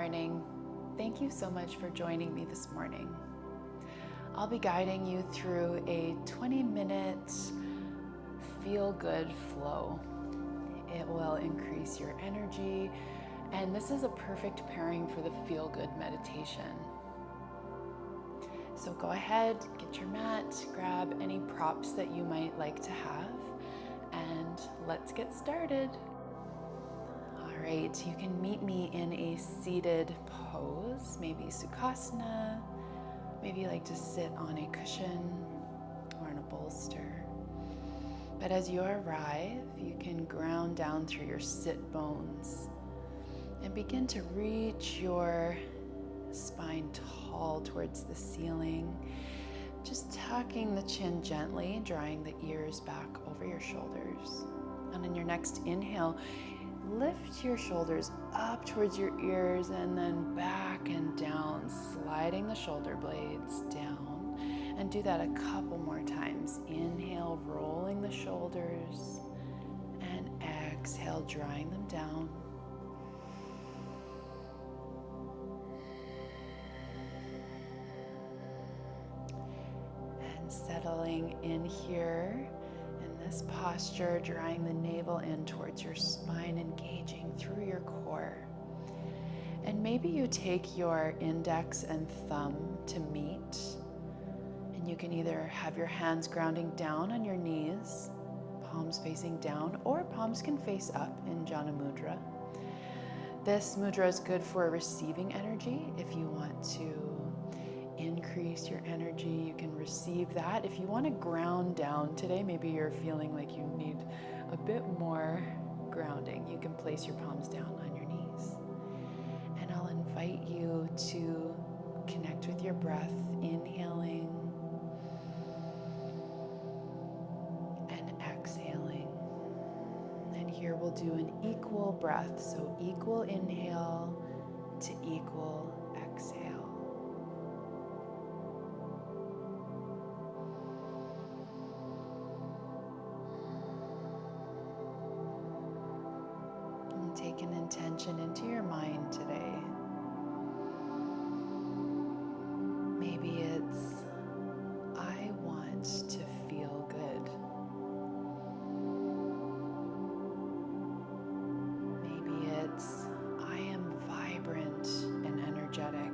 morning. Thank you so much for joining me this morning. I'll be guiding you through a 20-minute feel-good flow. It will increase your energy, and this is a perfect pairing for the feel-good meditation. So go ahead, get your mat, grab any props that you might like to have, and let's get started. All right, you can meet me in a seated pose, maybe Sukhasana. Maybe you like to sit on a cushion or in a bolster. But as you arrive, you can ground down through your sit bones and begin to reach your spine tall towards the ceiling. Just tucking the chin gently, drawing the ears back over your shoulders. And on your next inhale, lift your shoulders up towards your ears and then back and down, sliding the shoulder blades down. And do that a couple more times. Inhale, rolling the shoulders, and exhale, drawing them down. And settling in here. This posture, drawing the navel in towards your spine, engaging through your core. And maybe you take your index and thumb to meet, and you can either have your hands grounding down on your knees, palms facing down, or palms can face up in Jana Mudra. This mudra is good for receiving energy. If you want to increase your energy, you can receive that. If you want to ground down today, maybe you're feeling like you need a bit more grounding, you can place your palms down on your knees. And I'll invite you to connect with your breath, inhaling and exhaling. And here we'll do an equal breath, so equal inhale to equal exhale. Take an intention into your mind today. Maybe it's, I want to feel good. Maybe it's, I am vibrant and energetic.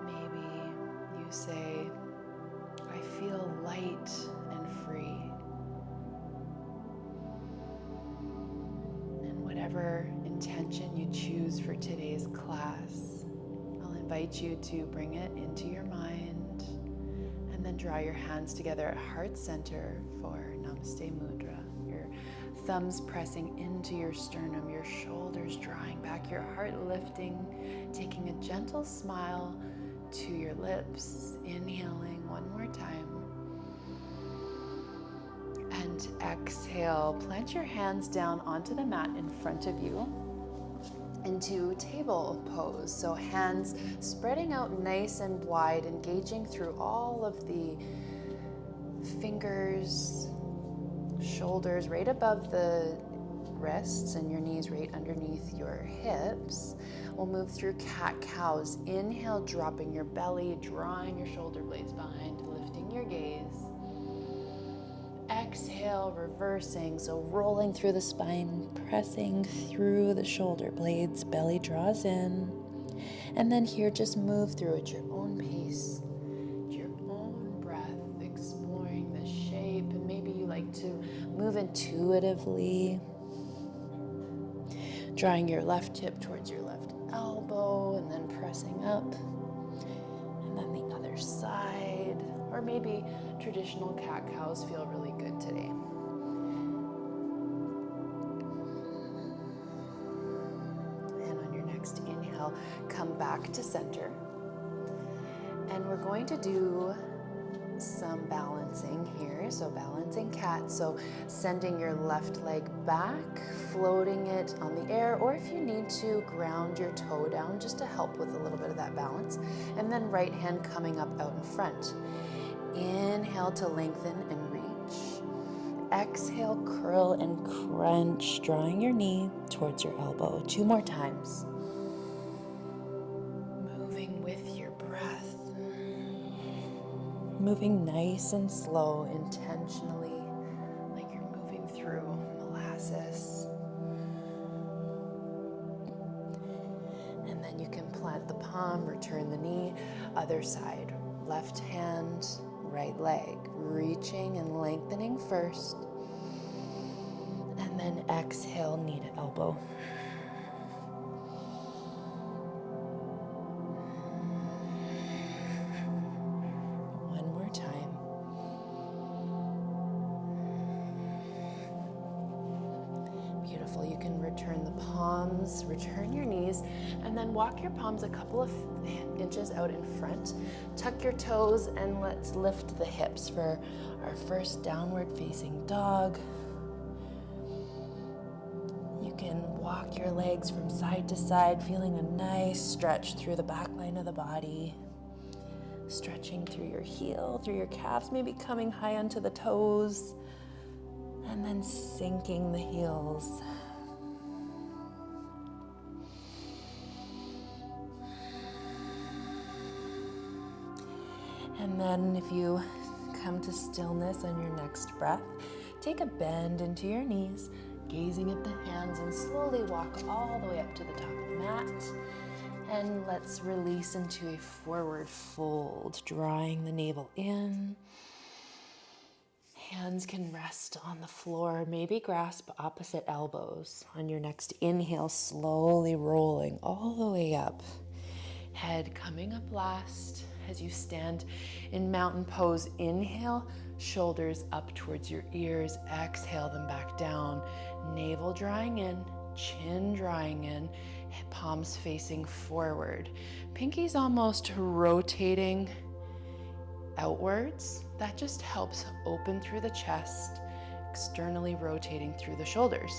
Maybe you say, I feel light and free. And whatever intention you choose for today's class, I'll invite you to bring it into your mind and then draw your hands together at heart center for Namaste Mudra. Your thumbs pressing into your sternum, your shoulders drawing back, your heart lifting, taking a gentle smile to your lips, inhaling one more time. And exhale, plant your hands down onto the mat in front of you into table pose. So hands spreading out nice and wide, engaging through all of the fingers, shoulders right above the wrists and your knees right underneath your hips. We'll move through cat-cows. Inhale, dropping your belly, drawing your shoulder blades behind, lifting your gaze. Exhale, reversing, so rolling through the spine, pressing through the shoulder blades, belly draws in. And then here, just move through at your own pace, your own breath, exploring the shape, and maybe you like to move intuitively, drawing your left hip towards your left elbow and then pressing up, and then the other side, or maybe traditional cat-cows feel really good today. And on your next inhale, come back to center, and we're going to do some balancing here. So balancing cat, so sending your left leg back, floating it on the air, or if you need to, ground your toe down just to help with a little bit of that balance. And then right hand coming up out in front. Inhale to lengthen and reach. exhale, curl and crunch, drawing your knee towards your elbow. 2 more times. Moving with your breath. Moving nice and slow, intentionally, like you're moving through molasses. And then you can plant the palm, return the knee, other side. Left hand, right leg, reaching and lengthening first. And then exhale, knee to elbow. One more time. Beautiful. You can return the palms, return your knees, and then walk your palms a couple of inches out in front. Tuck your toes and let's lift the hips for our first downward facing dog. You can walk your legs from side to side, feeling a nice stretch through the back line of the body. Stretching through your heel, through your calves, maybe coming high onto the toes, and then sinking the heels. And then if you come to stillness on your next breath, take a bend into your knees, gazing at the hands, and slowly walk all the way up to the top of the mat. And let's release into a forward fold, drawing the navel in. Hands can rest on the floor, maybe grasp opposite elbows. On your next inhale, slowly rolling all the way up. Head coming up last as you stand in mountain pose. Inhale, shoulders up towards your ears. Exhale them back down. Navel drawing in, chin drawing in, palms facing forward. Pinkies almost rotating outwards. That just helps open through the chest, externally rotating through the shoulders.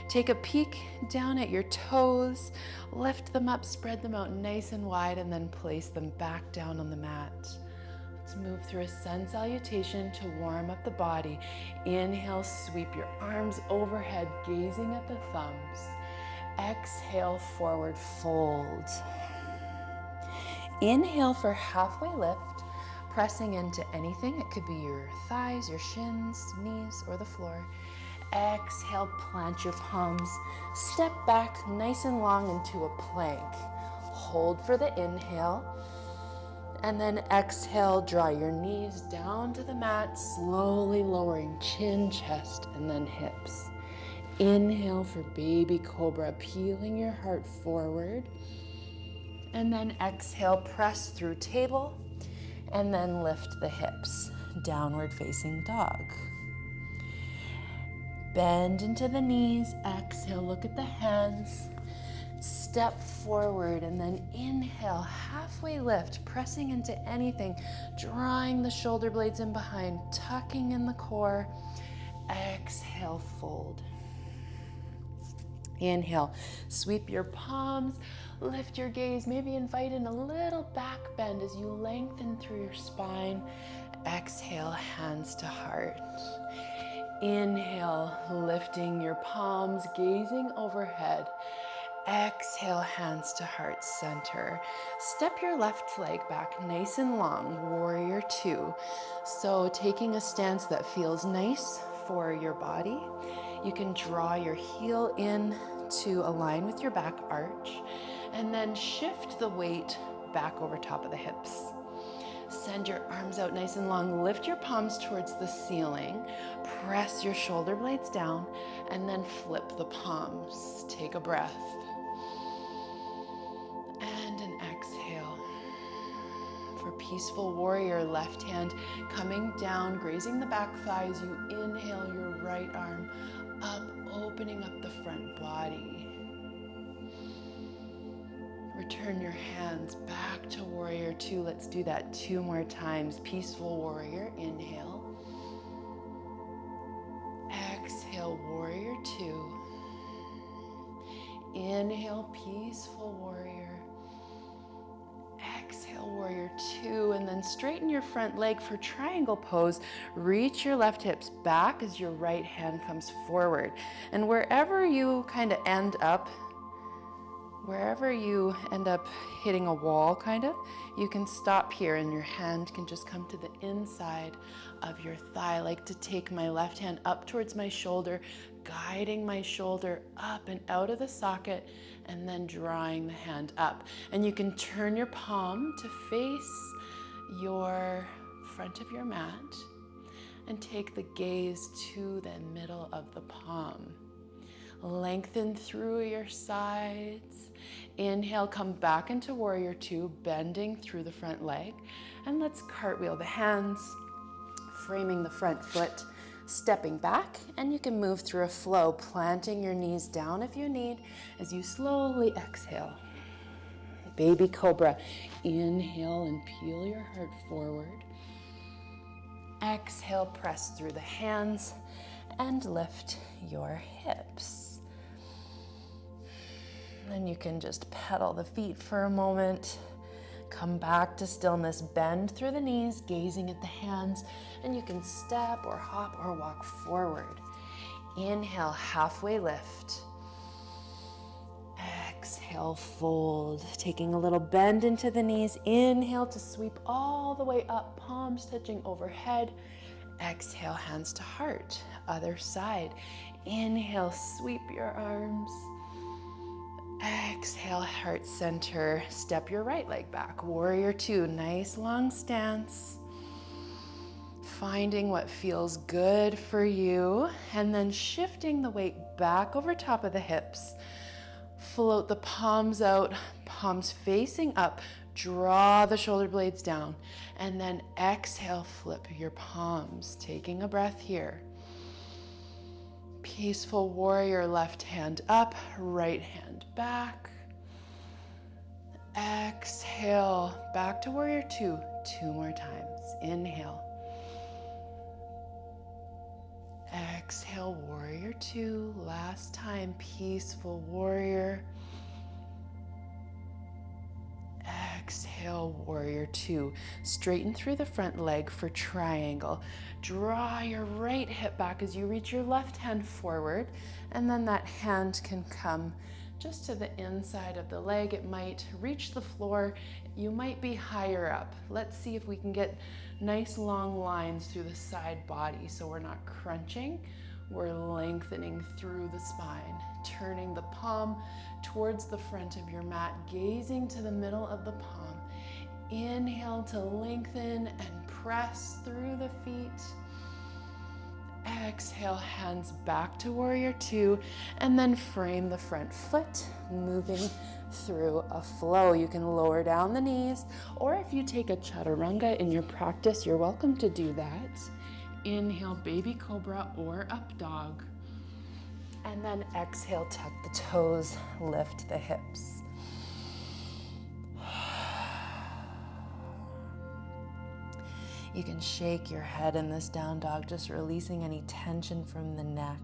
Take a peek down at your toes, lift them up, spread them out nice and wide, and then place them back down on the mat. Let's move through a sun salutation to warm up the body. Inhale, sweep your arms overhead, gazing at the thumbs. Exhale, forward fold. Inhale for halfway lift, pressing into anything. It could be your thighs, your shins, knees, or the floor. Exhale, plant your palms. Step back nice and long into a plank. Hold for the inhale. And then exhale, draw your knees down to the mat, slowly lowering chin, chest, and then hips. Inhale for baby cobra, peeling your heart forward. And then exhale, press through table. And then lift the hips, downward facing dog. Bend into the knees, exhale, look at the hands. Step forward and then inhale, halfway lift, pressing into anything, drawing the shoulder blades in behind, tucking in the core. Exhale, fold. Inhale, sweep your palms, lift your gaze, maybe invite in a little back bend as you lengthen through your spine. Exhale, hands to heart. Inhale, lifting your palms, gazing overhead. Exhale, hands to heart center. Step your left leg back nice and long, warrior two. So taking a stance that feels nice for your body. You can draw your heel in to align with your back arch and then shift the weight back over top of the hips. Send your arms out nice and long. Lift your palms towards the ceiling. Press your shoulder blades down and then flip the palms. Take a breath. And an exhale. For peaceful warrior, left hand coming down, grazing the back thighs. You inhale your right arm up, opening up the front body. Return your hands back to warrior two. Let's do that 2 more times. Peaceful warrior, inhale. Exhale, warrior two. Inhale, peaceful warrior. Exhale, warrior 2, and then straighten your front leg for triangle pose. Reach your left hips back as your right hand comes forward. And wherever you kind of end up, hitting a wall kind of, you can stop here and your hand can just come to the inside of your thigh. I like to take my left hand up towards my shoulder, guiding my shoulder up and out of the socket, and then drawing the hand up. And you can turn your palm to face your front of your mat and take the gaze to the middle of the palm. Lengthen through your sides. Inhale, come back into warrior 2, bending through the front leg. And let's cartwheel the hands, framing the front foot, stepping back, and you can move through a flow, planting your knees down if you need, as you slowly exhale. Baby cobra. Inhale and peel your heart forward. Exhale, press through the hands and lift your hips. Then you can just pedal the feet for a moment. Come back to stillness, bend through the knees, gazing at the hands, and you can step or hop or walk forward. Inhale, halfway lift. Exhale, fold. Taking a little bend into the knees. Inhale to sweep all the way up, palms touching overhead. Exhale, hands to heart. Other side. Inhale, sweep your arms. Exhale, heart center. Step your right leg back. Warrior 2, nice long stance. Finding what feels good for you, and then shifting the weight back over top of the hips. Float the palms out, palms facing up. Draw the shoulder blades down, and then exhale, flip your palms. Taking a breath here. Peaceful warrior, left hand up, right hand back. Exhale, back to warrior 2, 2 more times. Inhale. Exhale, warrior 2, last time, peaceful warrior. Exhale, warrior 2. Straighten through the front leg for triangle. Draw your right hip back as you reach your left hand forward, and then that hand can come just to the inside of the leg. It might reach the floor. You might be higher up. Let's see if we can get nice long lines through the side body so we're not crunching. We're lengthening through the spine, turning the palm towards the front of your mat, gazing to the middle of the palm. Inhale to lengthen and press through the feet. Exhale, hands back to warrior 2, and then frame the front foot, moving through a flow. You can lower down the knees, or if you take a chaturanga in your practice, you're welcome to do that. Inhale, baby cobra or up dog. And then exhale, tuck the toes, lift the hips. You can shake your head in this down dog, just releasing any tension from the neck.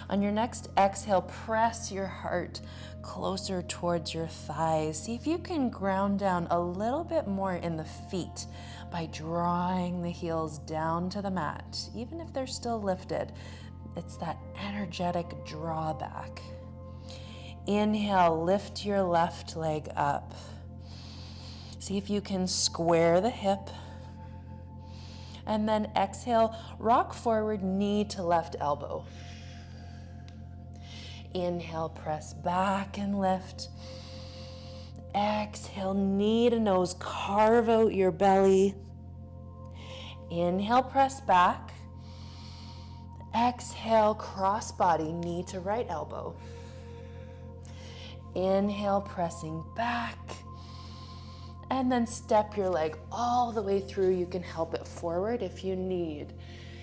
On your next exhale, press your heart closer towards your thighs. See if you can ground down a little bit more in the feet by drawing the heels down to the mat, even if they're still lifted. It's that energetic drawback. Inhale, lift your left leg up. See if you can square the hip. And then exhale, rock forward, knee to left elbow. Inhale, press back and lift. Exhale, knee to nose, carve out your belly. Inhale, press back. Exhale, cross body, knee to right elbow. Inhale, pressing back. And then step your leg all the way through. You can help it forward if you need.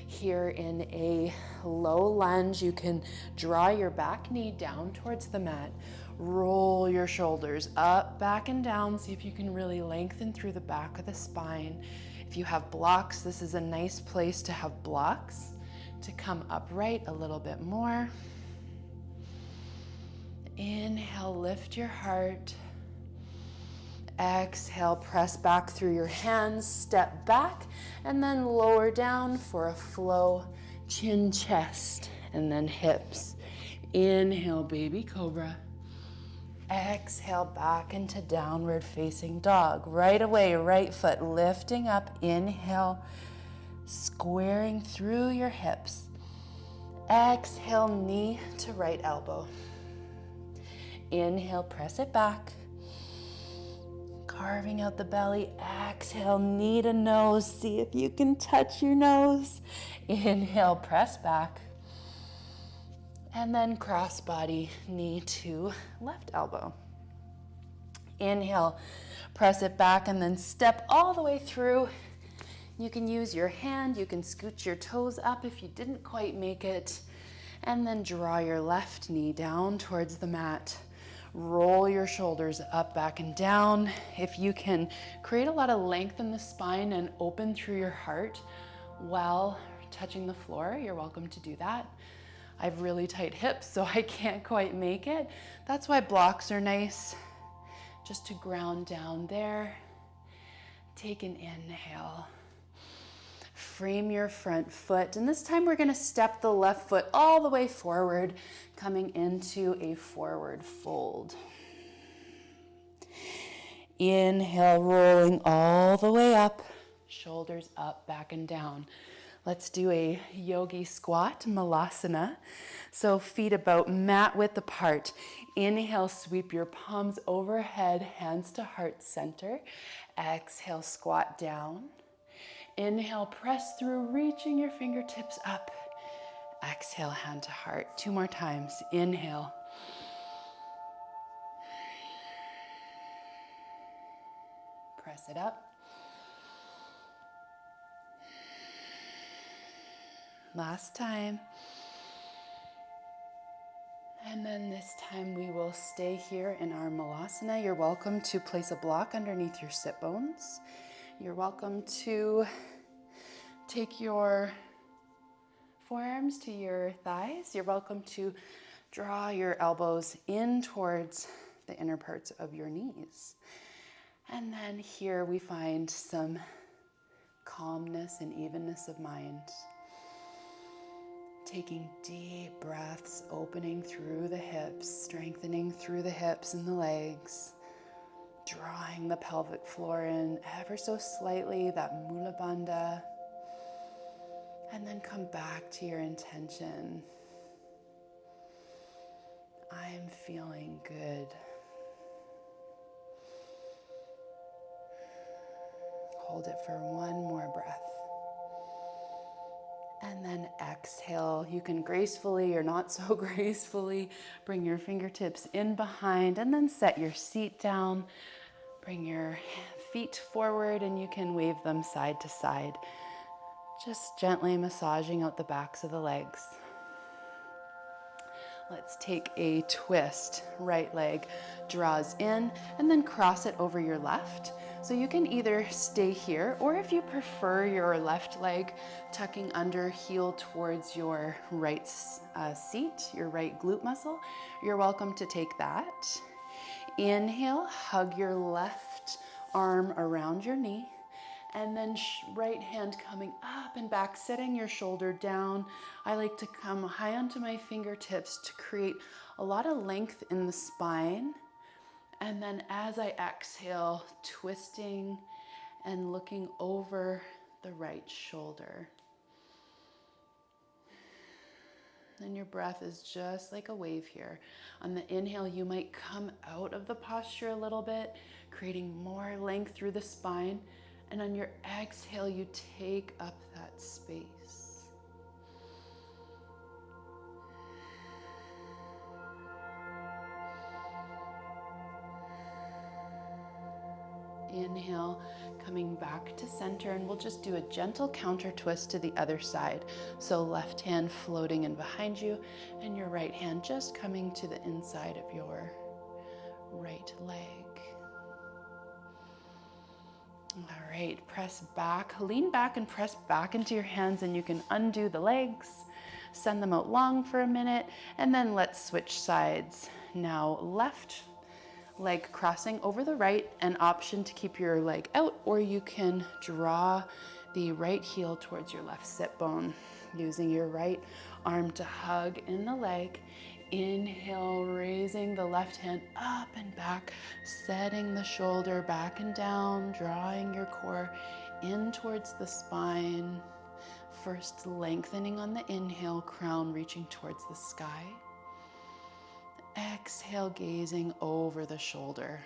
Here in a low lunge, you can draw your back knee down towards the mat. Roll your shoulders up, back, and down. See if you can really lengthen through the back of the spine. If you have blocks, this is a nice place to have blocks, to come upright a little bit more. Inhale, lift your heart. Exhale, press back through your hands, step back, and then lower down for a flow, chin, chest, and then hips. Inhale, baby cobra. Exhale, back into downward facing dog. Right away, right foot lifting up. Inhale, squaring through your hips. Exhale, knee to right elbow. Inhale, press it back. Carving out the belly. Exhale, knee to nose. See if you can touch your nose. Inhale, press back. And then cross body, knee to left elbow. Inhale, press it back and then step all the way through. You can use your hand, you can scoot your toes up if you didn't quite make it. And then draw your left knee down towards the mat. Roll your shoulders up, back, and down. If you can create a lot of length in the spine and open through your heart while touching the floor, you're welcome to do that. I have really tight hips, so I can't quite make it. That's why blocks are nice, just to ground down there. Take an inhale. Frame your front foot, and this time we're gonna step the left foot all the way forward, coming into a forward fold. Inhale, rolling all the way up, shoulders up, back and down. Let's do a yogi squat, malasana. So feet about mat width apart. Inhale, sweep your palms overhead, hands to heart center. Exhale, squat down. Inhale, press through, reaching your fingertips up. Exhale, hand to heart. 2 more times. Inhale. Press it up. Last time. And then this time we will stay here in our malasana. You're welcome to place a block underneath your sit bones. You're welcome to take your forearms to your thighs. You're welcome to draw your elbows in towards the inner parts of your knees. And then here we find some calmness and evenness of mind. Taking deep breaths, opening through the hips, strengthening through the hips and the legs, drawing the pelvic floor in ever so slightly, that Mula Bandha, and then come back to your intention. I'm feeling good. Hold it for 1 more breath. And then exhale. You can gracefully or not so gracefully bring your fingertips in behind and then set your seat down. Bring your feet forward and you can wave them side to side. Just gently massaging out the backs of the legs. Let's take a twist. Right leg draws in and then cross it over your left. So you can either stay here, or if you prefer your left leg tucking under, heel towards your right seat, your right glute muscle, you're welcome to take that. Inhale, hug your left arm around your knee, and then right hand coming up and back, setting your shoulder down. I like to come high onto my fingertips to create a lot of length in the spine. And then as I exhale, twisting and looking over the right shoulder. And your breath is just like a wave here. On the inhale, you might come out of the posture a little bit, creating more length through the spine. And on your exhale, you take up that space. Inhale, coming back to center, and we'll just do a gentle counter twist to the other side. So left hand floating in behind you, and your right hand just coming to the inside of your right leg. All right, press back, lean back and press back into your hands, and you can undo the legs, send them out long for a minute, and then let's switch sides. Now left leg crossing over the right, an option to keep your leg out, or you can draw the right heel towards your left sit bone, using your right arm to hug in the leg. Inhale, raising the left hand up and back, setting the shoulder back and down, drawing your core in towards the spine. First lengthening on the inhale, crown reaching towards the sky. Exhale, gazing over the shoulder.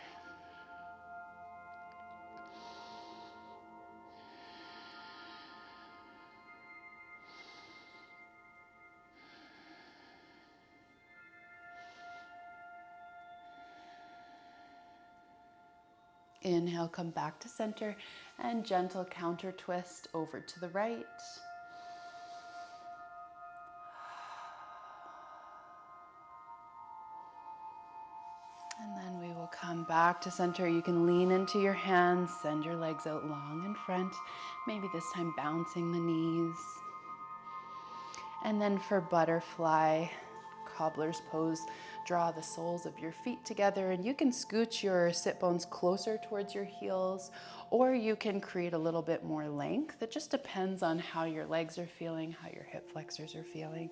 Inhale, come back to center and gentle counter twist over to the right. And then we will come back to center. You can lean into your hands, send your legs out long in front, maybe this time bouncing the knees. And then for butterfly, cobbler's pose, draw the soles of your feet together, and you can scooch your sit bones closer towards your heels, or you can create a little bit more length. It just depends on how your legs are feeling, how your hip flexors are feeling.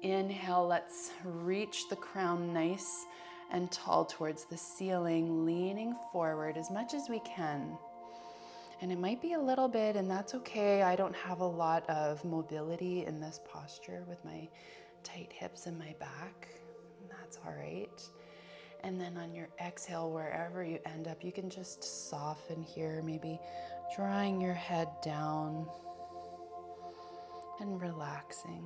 Inhale, let's reach the crown nice and tall towards the ceiling, leaning forward as much as we can. And it might be a little bit, and that's okay. I don't have a lot of mobility in this posture with my tight hips and my back. That's all right. And then on your exhale, wherever you end up, you can just soften here, maybe drawing your head down and relaxing.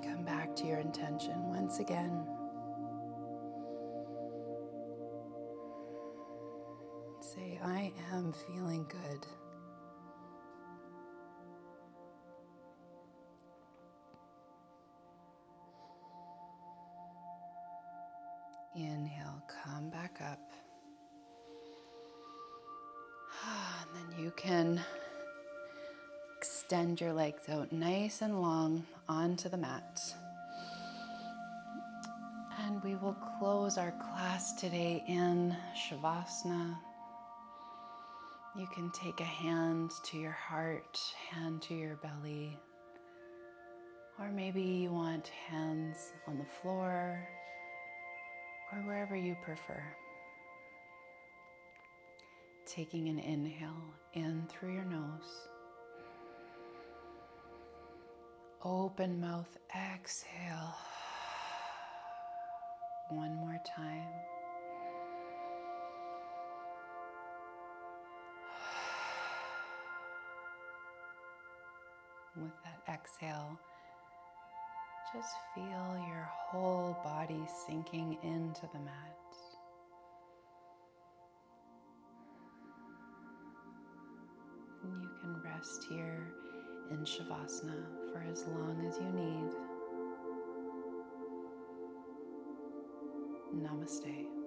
Come back to your intention once again. Say, I am feeling good. Inhale, come back up. And then you can extend your legs out nice and long onto the mat. And we will close our class today in Shavasana. You can take a hand to your heart, hand to your belly, or maybe you want hands on the floor or wherever you prefer. Taking an inhale in through your nose. Open mouth, exhale. One more time. With that exhale, just feel your whole body sinking into the mat. And you can rest here in Shavasana for as long as you need. Namaste.